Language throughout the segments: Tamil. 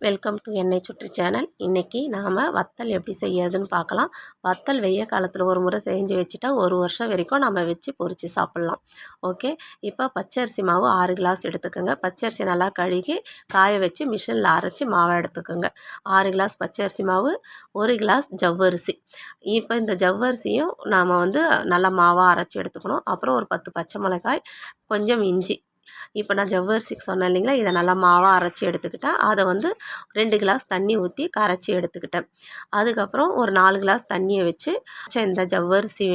வெல்கம் டு எண்ணெய் சுற்றி சேனல். இன்றைக்கி நாம் வத்தல் எப்படி செய்யறதுன்னு பார்க்கலாம். வத்தல் வெய்ய காலத்தில் ஒரு முறை செஞ்சு வச்சுட்டா ஒரு வருஷம் வரைக்கும் நம்ம வச்சு பொரித்து சாப்பிட்லாம். ஓகே, இப்போ பச்சரிசி மாவு 6 கிளாஸ் எடுத்துக்கோங்க. பச்சரிசி நல்லா கழுகி காய வச்சு மிஷினில் அரைச்சி மாவை எடுத்துக்கோங்க. 6 கிளாஸ் பச்சரிசி மாவு, 1 கிளாஸ் ஜவ்வரிசி. இப்போ இந்த ஜவ்வரிசியும் நாம் நல்லா மாவாக அரைச்சி எடுத்துக்கணும். அப்புறம் ஒரு 10 பச்சை மிளகாய், கொஞ்சம் இஞ்சி. இப்போ நான் ஜவ்வரிசிக்கு சொன்னேன் இல்லைங்களா, இதை நல்லா மாவாக அரைச்சி எடுத்துக்கிட்டேன். அதை 2 கிளாஸ் தண்ணி ஊற்றி கரைச்சி எடுத்துக்கிட்டேன். அதுக்கப்புறம் ஒரு 4 கிளாஸ் தண்ணியை வச்சு இந்த ஜவ்வரிசி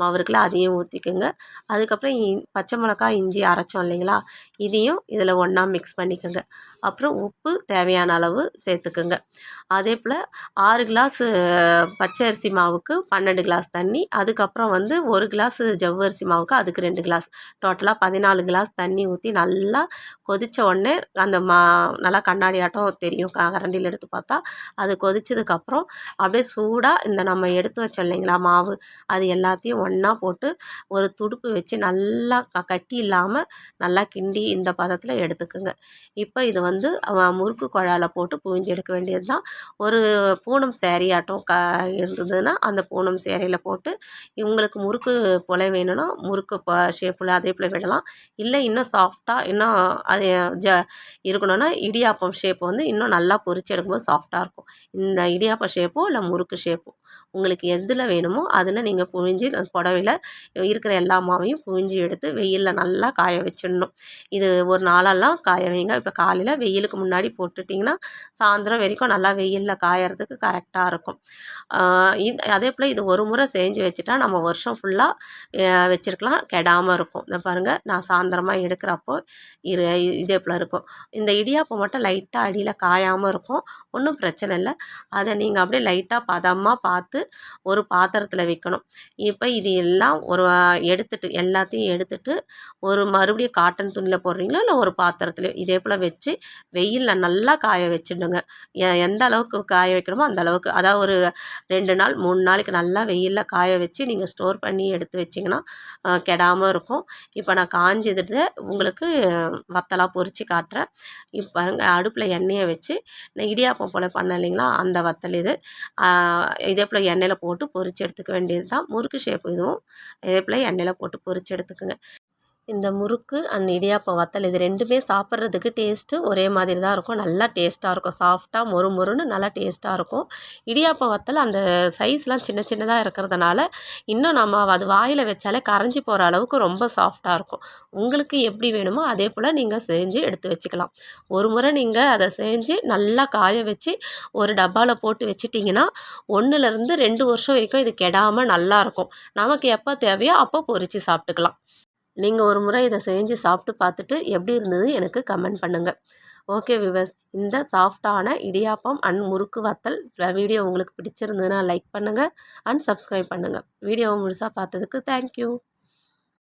மாவு இருக்குல்ல அதையும் ஊற்றிக்குங்க. அதுக்கப்புறம் பச்சை மிளகாய் இஞ்சி அரைச்சோம் இல்லைங்களா, இதையும் இதில் ஒன்றா மிக்ஸ் பண்ணிக்கோங்க. அப்புறம் உப்பு தேவையான அளவு சேர்த்துக்குங்க. அதே போல் 6 கிளாஸ் பச்சை அரிசி மாவுக்கு 12 கிளாஸ் தண்ணி, அதுக்கப்புறம் 1 கிளாஸ் ஜவ்வரிசி மாவுக்கு அதுக்கு 2 கிளாஸ், டோட்டலாக 14 கிளாஸ் தண்ணி ஊற்றி நல்லா கொதித்த உடனே அந்த நல்லா கண்ணாடி ஆட்டம் தெரியும் கரண்டியில் எடுத்து பார்த்தா. அது கொதிச்சதுக்கப்புறம் அப்படியே சூடாக இந்த நம்ம எடுத்து வச்சோம் இல்லைங்களா மாவு, அது எல்லாத்தையும் ஒன்றா போட்டு ஒரு துடுப்பு வச்சு நல்லா கட்டி இல்லாமல் நல்லா கிண்டி இந்த பதத்தில் எடுத்துக்குங்க. இப்போ இது முறுக்கு குழாயில் போட்டு புழிஞ்சு எடுக்க வேண்டியது தான். ஒரு பூனம் சேரீ ஆட்டம் இருந்ததுன்னா அந்த பூனம் சேரீயில் போட்டு, உங்களுக்கு முறுக்கு போல வேணும்னா முறுக்கு ஷேப்பில் அதே போல் விடலாம். இல்லை இன்னும் சாஃப்டாக இன்னும் அது இருக்கணும்னா இடியாப்பம் ஷேப் இன்னும் நல்லா பொரிச்சு எடுக்கும்போது சாஃப்டாக இருக்கும். இந்த இடியாப்பம் ஷேப்போ இல்லை முறுக்கு ஷேப்போ உங்களுக்கு எதில் வேணுமோ அதில் நீங்கள் புழிஞ்சு புடவையில் இருக்கிற எல்லா மாவையும் புழிஞ்சு எடுத்து வெயிலில் நல்லா காய வச்சிடணும். இது ஒரு நாளெல்லாம் காய வைங்க. இப்போ காலையில் வெயிலுக்கு முன்னாடி போட்டுட்டிங்கன்னா சாயந்தரம் வரைக்கும் நல்லா வெயிலில் காயறதுக்கு கரெக்டாக இருக்கும். அதே போல் இது ஒரு முறை செஞ்சு வச்சுட்டா நம்ம வருஷம் ஃபுல்லாக வச்சுருக்கலாம், கெடாமல் இருக்கும். இந்த பாருங்கள், நான் சாயந்தரமாக எடுக்கிறப்போ இதே போல் இருக்கும். இந்த இடியாப்பம் மட்டும் லைட்டாக அடியில் காயாமல் இருக்கும், ஒன்றும் பிரச்சனை இல்லை. அதை நீங்கள் அப்படியே லைட்டாக பதமாக பார்த்து ஒரு பாத்திரத்தில் வைக்கணும். இப்போ இது எல்லாம் எல்லாத்தையும் எடுத்துட்டு மறுபடியும் காட்டன் துணியில் போடுறீங்களோ இல்லை ஒரு பாத்திரத்துலையோ இதே போல் வச்சு வெயிலில் நல்லா காய வச்சுடுங்க. எந்த அளவுக்கு காய வைக்கணுமோ அந்த அளவுக்கு, அதாவது ஒரு 2 நாள் 3 நாளைக்கு நல்லா வெயிலில் காய வச்சு நீங்கள் ஸ்டோர் பண்ணி எடுத்து வச்சிங்கன்னா கெடாமல் இருக்கும். இப்போ நான் காஞ்சதுட்டு உங்களுக்கு வத்தலாக பொரித்து காட்டுறேன். இப்போ பாருங்கள், அடுப்பில் எண்ணெயை வச்சு நான் இடியாப்பம் போல் பண்ணேன் இல்லைங்களா, அந்த வத்தல் இது. இதே போல் எண்ணெயில் போட்டு பொரித்து எடுத்துக்க வேண்டியது தான். முறுக்கு ஷேப் இதுவும் இதே போல் எண்ணெயில் போட்டு பொரித்து எடுத்துக்குங்க. இந்த முறுக்கு அண்ட் இடியாப்பம் வத்தல் இது 2மே சாப்பிட்றதுக்கு டேஸ்ட்டு ஒரே மாதிரி தான் இருக்கும். நல்லா டேஸ்ட்டாக இருக்கும், சாஃப்டாக மொறு மொறுன்னு நல்லா டேஸ்ட்டாக இருக்கும். இடியாப்பம் வத்தல் அந்த சைஸ்லாம் சின்ன சின்னதாக இருக்கிறதுனால இன்னும் நம்ம அது வாயில் வச்சாலே கரைஞ்சி போகிற அளவுக்கு ரொம்ப சாஃப்டாக இருக்கும். உங்களுக்கு எப்படி வேணுமோ அதே போல் நீங்கள் செஞ்சு எடுத்து வச்சுக்கலாம். ஒரு முறை நீங்கள் அதை செஞ்சு நல்லா காய வச்சு ஒரு டப்பாவில் போட்டு வச்சிட்டிங்கன்னா 1லேருந்து 2 வருஷம் வரைக்கும் இது கெடாமல் நல்லாயிருக்கும். நமக்கு எப்போ தேவையோ அப்போ பொரித்து சாப்பிட்டுக்கலாம். நீங்கள் ஒரு முறை இதை செஞ்சு சாப்பிட்டு பார்த்துட்டு எப்படி இருந்தது எனக்கு கமெண்ட் பண்ணுங்கள். ஓகே வியூவர்ஸ், இந்த சாஃப்டான இடியாப்பம் அண்ட் முறுக்கு வத்தல் வீடியோ உங்களுக்கு பிடிச்சிருந்ததுன்னா லைக் பண்ணுங்கள் அண்ட் சப்ஸ்கிரைப் பண்ணுங்கள். வீடியோவை முழுசாக பார்த்ததுக்கு தேங்க்யூ.